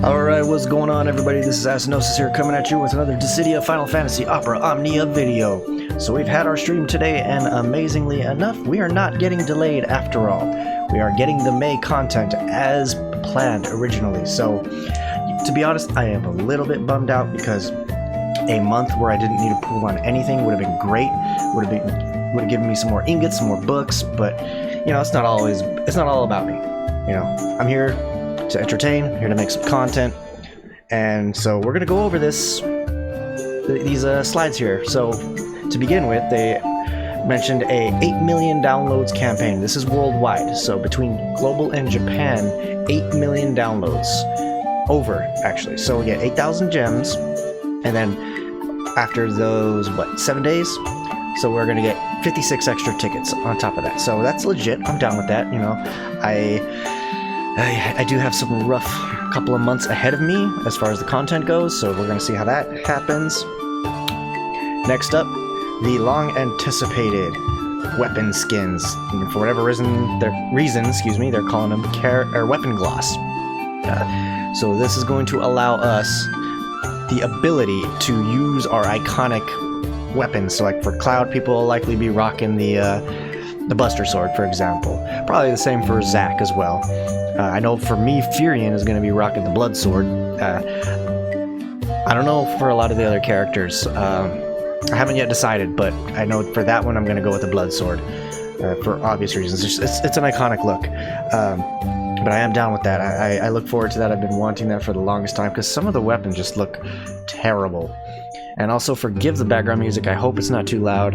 Alright, what's going on everybody? This is Astinosis here coming at you with another Dissidia Final Fantasy Opera Omnia video. So we've had our stream today and amazingly enough, we are not getting delayed after all. We are getting the May content as planned originally. So, to be honest, I am a little bit bummed out because a month where I didn't need to pull on anything would have been great. Would have given me some more ingots, some more books, but you know, it's not all about me. You know, I'm here to entertain, here to make some content, and so we're gonna go over these slides here. So to begin with, they mentioned a 8 million downloads campaign. This is worldwide, so between global and Japan, 8 million downloads over actually. So we get 8,000 gems, and then after those 7 days, so we're gonna get 56 extra tickets on top of that. So that's legit. I'm down with that. You know, I do have some rough couple of months ahead of me as far as the content goes, so we're going to see how that happens. Next up, the long-anticipated weapon skins. And for whatever reason, they're calling them weapon gloss. So this is going to allow us the ability to use our iconic weapons. So like for Cloud, people will likely be rocking the Buster Sword, for example. Probably the same for Zack as well. I know for me, Furion is going to be rocking the Blood Sword. I don't know for a lot of the other characters. I haven't yet decided, but I know for that one I'm going to go with the Blood Sword for obvious reasons. It's an iconic look. But I am down with that. I look forward to that. I've been wanting that for the longest time because some of the weapons just look terrible. And also forgive the background music. I hope it's not too loud.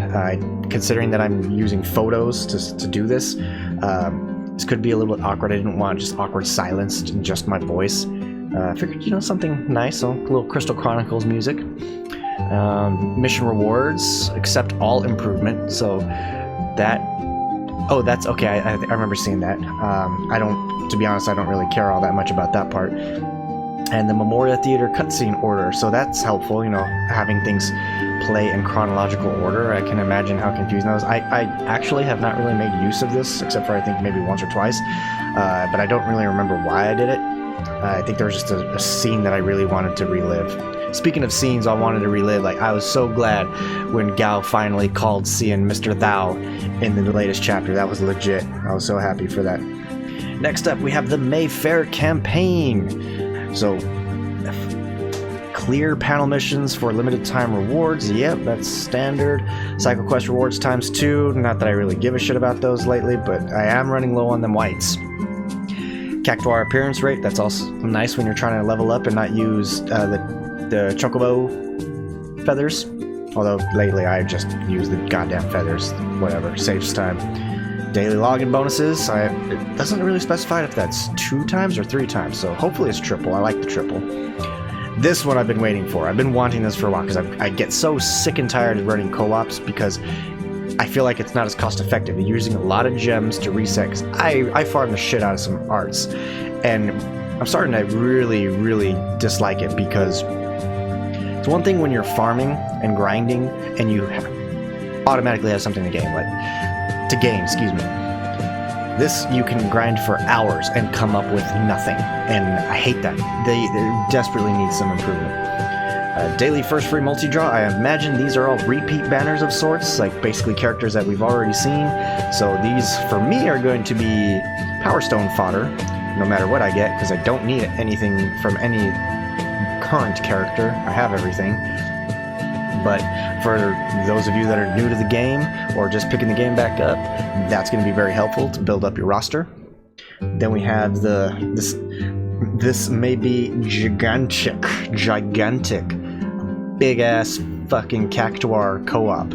Considering that I'm using photos to do this, this could be a little bit awkward. I didn't want just awkward silence and just my voice. I figured, you know, something nice, so a little Crystal Chronicles music. Mission rewards, accept all improvement. So that, oh, that's okay. I remember seeing that. To be honest, I don't really care all that much about that part. And the Memoria Theater cutscene order, so that's helpful, you know, having things play in chronological order. I can imagine how confusing that was. I actually have not really made use of this, except for I think maybe once or twice, but I don't really remember why I did it. I think there was just a scene that I really wanted to relive. Speaking of scenes I wanted to relive, like, I was so glad when Gao finally called Cian Mr. Thou in the latest chapter. That was legit. I was so happy for that. Next up, we have the May Faire Campaign. So, clear panel missions for limited time rewards. Yep, that's standard. Cycle quest rewards ×2. Not that I really give a shit about those lately, but I am running low on them whites. Cactuar appearance rate. That's also nice when you're trying to level up and not use the chocobo feathers. Although lately I just use the goddamn feathers. Whatever, saves time. Daily login bonuses. It doesn't really specify if that's 2 times or 3 times, so hopefully it's triple. I like the triple. This one I've been waiting for. I've been wanting this for a while because I get so sick and tired of running co-ops because I feel like it's not as cost effective. You're using a lot of gems to reset because I farm the shit out of some arts, and I'm starting to really, really dislike it because it's one thing when you're farming and grinding and you automatically have something to gain, excuse me. This, you can grind for hours and come up with nothing, and I hate that. They desperately need some improvement. Daily first free multi-draw, I imagine these are all repeat banners of sorts, like basically characters that we've already seen. So these, for me, are going to be Power Stone fodder, no matter what I get, because I don't need anything from any current character. I have everything. But for those of you that are new to the game or just picking the game back up, that's going to be very helpful to build up your roster. Then we have this may be gigantic, big ass fucking Cactuar co-op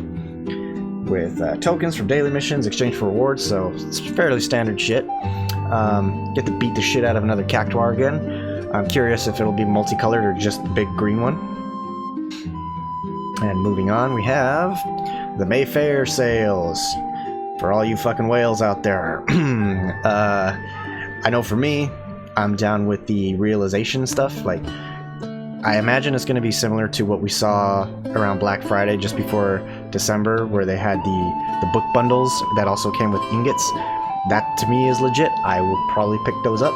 with tokens from daily missions, exchange for rewards. So it's fairly standard shit. Get to beat the shit out of another Cactuar again. I'm curious if it'll be multicolored or just the big green one. And moving on, we have the May Faire sales. For all you fucking whales out there. I know for me, I'm down with the realization stuff. Like, I imagine it's going to be similar to what we saw around Black Friday just before December, where they had the book bundles that also came with ingots. That, to me, is legit. I will probably pick those up.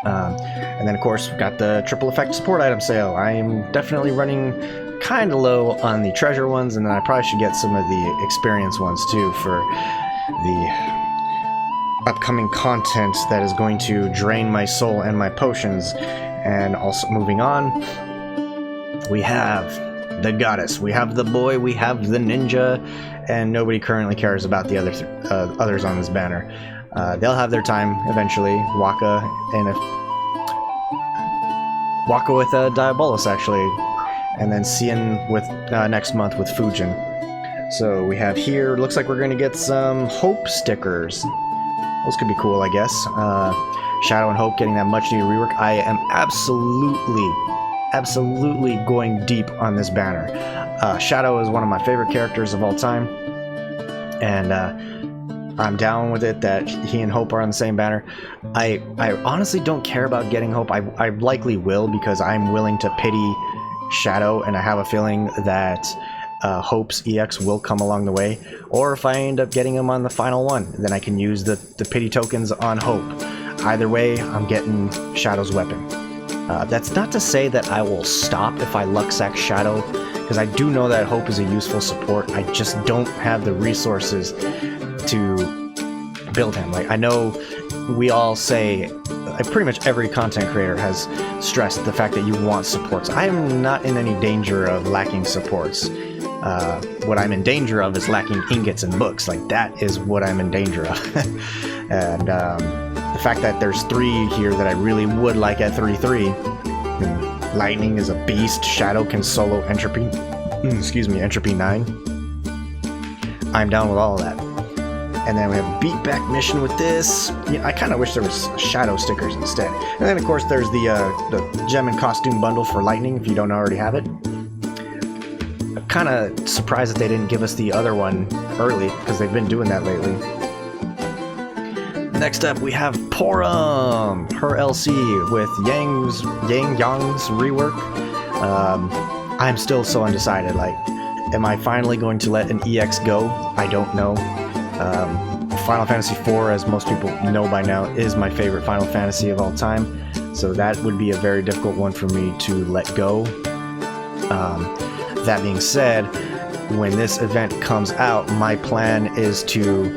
And then, of course, we've got the triple effect support item sale. I'm definitely running kind of low on the treasure ones, and then I probably should get some of the experience ones too for the upcoming content that is going to drain my soul and my potions. And also, moving on, we have the goddess, we have the boy, we have the ninja, and nobody currently cares about the others on this banner. They'll have their time eventually. Waka with Diabolos, actually, and then Cian with next month with Fujin. So we have here, looks like we're going to get some Hope stickers. Those could be cool, I guess. Shadow and Hope getting that much needed rework. I am absolutely going deep on this banner. Shadow is one of my favorite characters of all time, and I'm down with it that he and Hope are on the same banner. I honestly don't care about getting Hope. I likely will, because I'm willing to pity Shadow, and I have a feeling that Hope's EX will come along the way. Or if I end up getting him on the final one, then I can use the pity tokens on Hope. Either way, I'm getting Shadow's weapon. That's not to say that I will stop if I luck sack Shadow, because I do know that Hope is a useful support. I just don't have the resources to build him. Like, I know we all say, pretty much every content creator has stressed the fact that you want supports. I am not in any danger of lacking supports. What I'm in danger of is lacking ingots and books. Like, that is what I'm in danger of. And the fact that there's 3 here that I really would like at 3-3. I mean, Lightning is a beast. Shadow can solo Entropy. Entropy 9. I'm down with all of that. And then we have a beatback mission with this. Yeah, I kind of wish there was Shadow stickers instead. And then, of course, there's the gem and costume bundle for Lightning, if you don't already have it. I'm kind of surprised that they didn't give us the other one early, because they've been doing that lately. Next up, we have Porom, her LC with Yang's rework. I'm still so undecided. Like, am I finally going to let an EX go? I don't know. Final Fantasy IV, as most people know by now, is my favorite Final Fantasy of all time, so that would be a very difficult one for me to let go. That being said, when this event comes out, my plan is to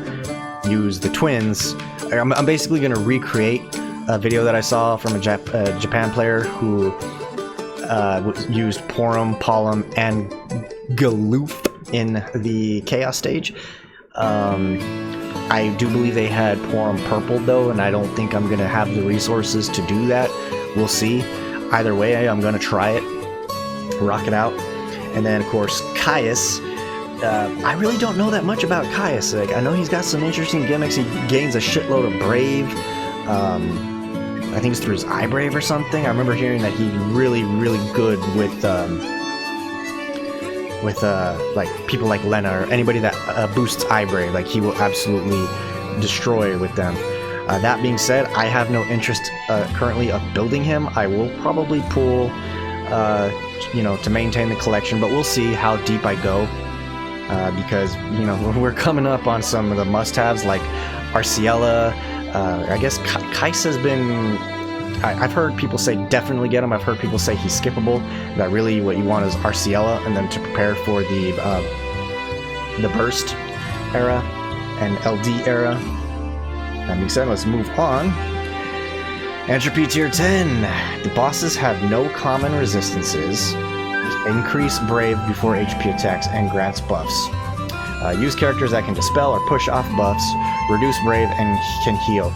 use the twins. I'm basically going to recreate a video that I saw from a Japan player who used Porom, Porom, and Galoof in the Chaos stage. I do believe they had Porom purple though, and I don't think I'm going to have the resources to do that. We'll see. Either way, I'm going to try it, rock it out. And then, of course, Caius. I really don't know that much about Caius. Like, I know he's got some interesting gimmicks. He gains a shitload of Brave. I think it's through his eye Brave or something. I remember hearing that he's really good with like people like Lena or anybody that boosts eye Brave. Like, he will absolutely destroy with them. That being said, I have no interest currently of building him. I will probably pull, to maintain the collection, but we'll see how deep I go. Because, we're coming up on some of the must-haves like Arciella. I guess Caius has been... I've heard people say definitely get him. I've heard people say he's skippable. That really what you want is Arciella, and then to prepare for the Burst era and LD era. That being said, let's move on. Entropy Tier 10. The bosses have no common resistances. Increase Brave before HP attacks and grants buffs. Use characters that can dispel or push off buffs, reduce Brave, and can heal.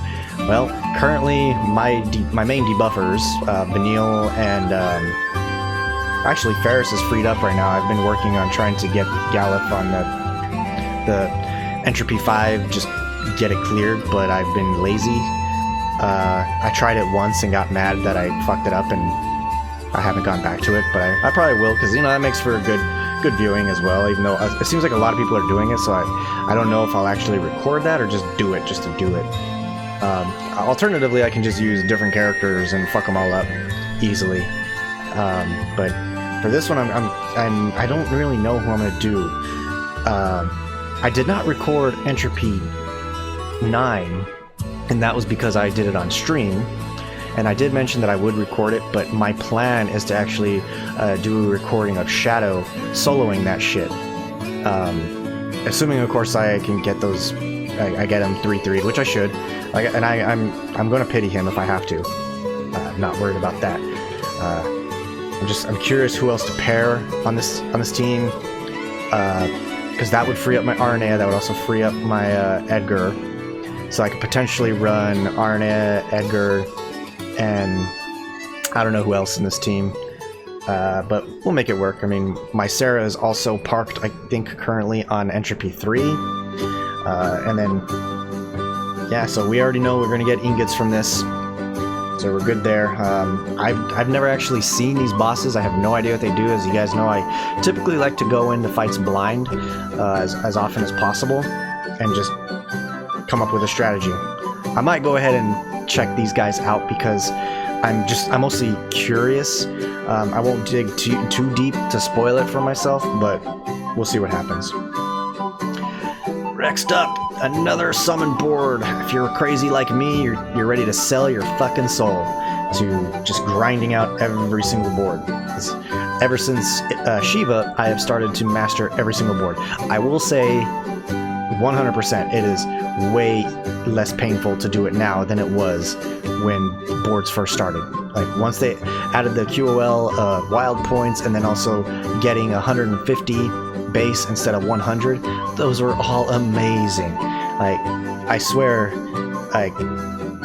Well, currently my main debuffers, Vanille and actually Ferris is freed up right now. I've been working on trying to get Galif on the Entropy 5, just get it cleared, but I've been lazy. I tried it once and got mad that I fucked it up, and I haven't gone back to it, but I probably will, because that makes for a good viewing as well, even though it seems like a lot of people are doing it, so I don't know if I'll actually record that or just do it just to do it. Alternatively, I can just use different characters and fuck them all up easily. But for this one, I don't really know who I'm going to do. I did not record Entropy 9, and that was because I did it on stream. and I did mention that I would record it, but my plan is to actually do a recording of Shadow soloing that shit. Assuming, of course, I can get those, I get him 3-3'd, which I should. And I'm going to pity him if I have to. I'm not worried about that. I'm curious who else to pair on this team, because that would free up my Arnea. That would also free up my Edgar, so I could potentially run Arnea, Edgar, and I don't know who else in this team. But we'll make it work. I mean, my Sarah is also parked, I think, currently on Entropy 3. And then, yeah, so we already know we're going to get ingots from this. So we're good there. I've never actually seen these bosses. I have no idea what they do. As you guys know, I typically like to go into fights blind as often as possible and just come up with a strategy. I might go ahead and check these guys out because I'm mostly curious. I won't dig too deep to spoil it for myself, but we'll see what happens. Next up, another summon board. If you're crazy like me, you're ready to sell your fucking soul to just grinding out every single board. Ever since Shiva, I have started to master every single board. I will say 100% it is way less painful to do it now than it was when boards first started. Like, once they added the QOL wild points and then also getting 150 base instead of 100, those were all amazing. Like, I swear, like,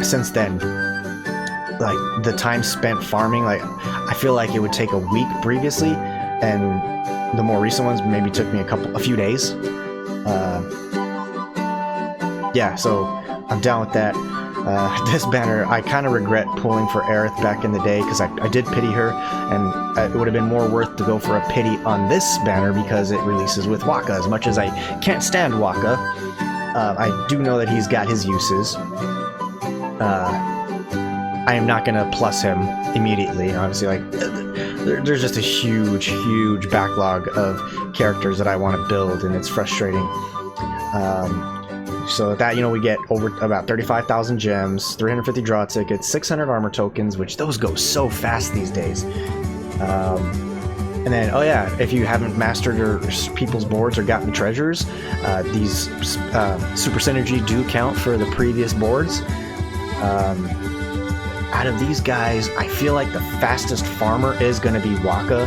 since then, like, the time spent farming, like, I feel like it would take a week previously, and the more recent ones maybe took me a few days. Yeah, so I'm down with that. This banner, I kind of regret pulling for Aerith back in the day, because I did pity her, and it would have been more worth to go for a pity on this banner because it releases with Waka. As much as I can't stand Waka, I do know that he's got his uses. I am not going to plus him immediately, honestly. Like, there's just a huge backlog of characters that I want to build, and it's frustrating. So that, you know, we get over about 35,000 gems, 350 draw tickets, 600 armor tokens, which those go so fast these days. And then, oh yeah, if you haven't mastered your people's boards or gotten treasures, these super synergy do count for the previous boards. Out of these guys, I feel like the fastest farmer is going to be Waka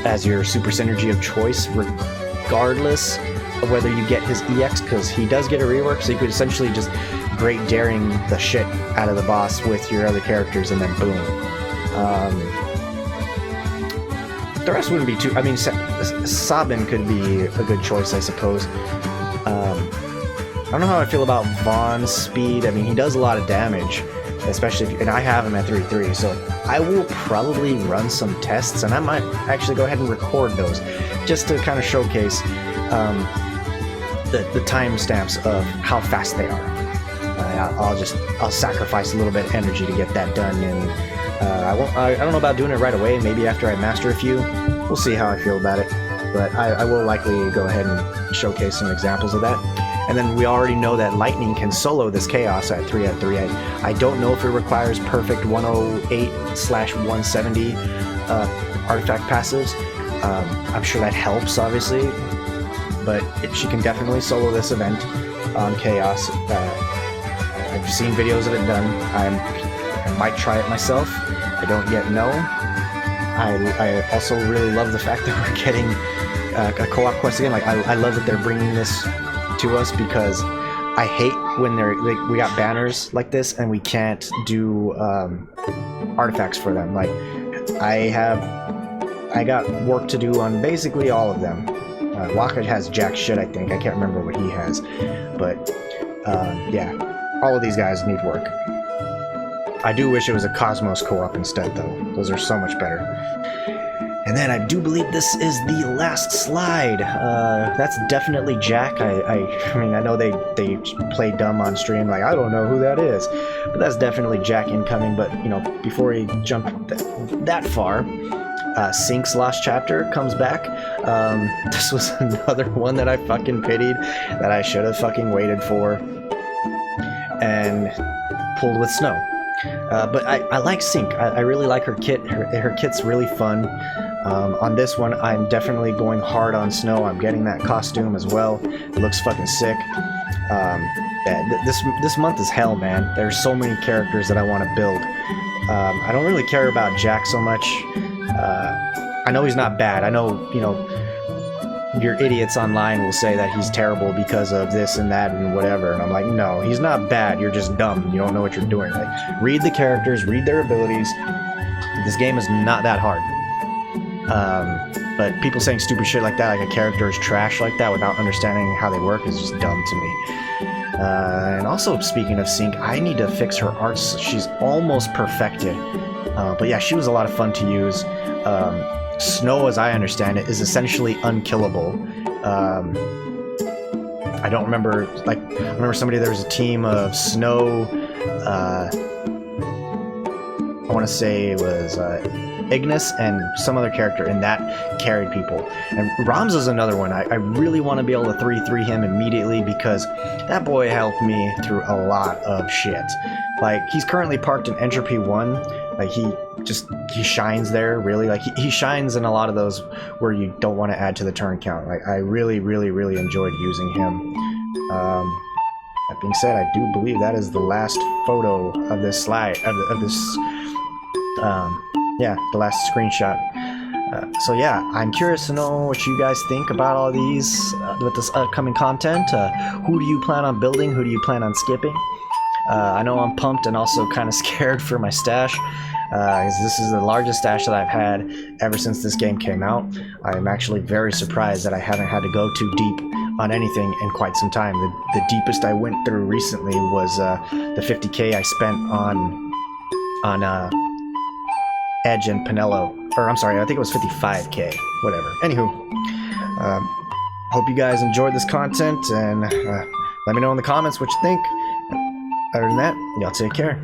as your super synergy of choice, regardless of whether you get his EX, because he does get a rework, so you could essentially just Great Daring the shit out of the boss with your other characters, and then boom. The rest wouldn't be too... I mean, Sabin could be a good choice, I suppose. I don't know how I feel about Vaughn's speed. I mean, he does a lot of damage, especially if... And I have him at 3-3, so I will probably run some tests, and I might actually go ahead and record those, just to kind of showcase the timestamps of how fast they are. I'll sacrifice a little bit of energy to get that done, and I don't know about doing it right away. Maybe after I master a few, we'll see how I feel about it. But I will likely go ahead and showcase some examples of that. And then we already know that Lightning can solo this Chaos at 3/3. I don't know if it requires perfect 108/170 artifact passives. I'm sure that helps, obviously. But she can definitely solo this event on Chaos. I've seen videos of it done. I might try it myself. I don't yet know. I also really love the fact that we're getting a co-op quest again. Like, I love that they're bringing this to us, because I hate when we got banners like this and we can't do artifacts for them. Like, I got work to do on basically all of them. Waka has jack shit, I think. I can't remember what he has. But, yeah. All of these guys need work. I do wish it was a Cosmos co-op instead, though. Those are so much better. And then I do believe this is the last slide. That's definitely Jack. I mean, I know they play dumb on stream, like, I don't know who that is. But that's definitely Jack incoming. But, you know, before he jumped that far... Cinque's Lost Chapter comes back. This was another one that I fucking pitied, that I should have fucking waited for, and pulled with Snow. But I like Cinque. I really like her kit. Her kit's really fun. On this one, I'm definitely going hard on Snow. I'm getting that costume as well. It looks fucking sick. Yeah, this month is hell, man. There's so many characters that I want to build. I don't really care about Jack so much. I know he's not bad. I know, you know, your idiots online will say that he's terrible because of this and that and whatever, and I'm like, no, he's not bad. You're just dumb. You don't know what you're doing. Like, read the characters, read their abilities. This game is not that hard. But people saying stupid shit like that, like a character is trash like that without understanding how they work, is just dumb to me. And also, speaking of Cinque, I need to fix her arts. She's almost perfected. But yeah, she was a lot of fun to use. Snow, as I understand it, is essentially unkillable. I don't remember, like, I remember there was a team of Snow, I want to say it was Ignis and some other character, and that carried people. And Ramza's another one. I really want to be able to 3-3 him immediately, because that boy helped me through a lot of shit. Like, he's currently parked in Entropy 1. Like, he shines there, really. Like, he shines in a lot of those where you don't want to add to the turn count. Like, I really enjoyed using him. That being said, I do believe that is the last photo of this slide, yeah, the last screenshot. So yeah, I'm curious to know what you guys think about all these, with this upcoming content. Who do you plan on building? Who do you plan on skipping? I know I'm pumped and also kind of scared for my stash, because this is the largest stash that I've had ever since this game came out. I'm actually very surprised that I haven't had to go too deep on anything in quite some time. The deepest I went through recently was the 50k I spent on Edge and Pinello. Or I'm sorry, I think it was 55k, whatever. Anywho, hope you guys enjoyed this content, and let me know in the comments what you think. Other than that, y'all take care.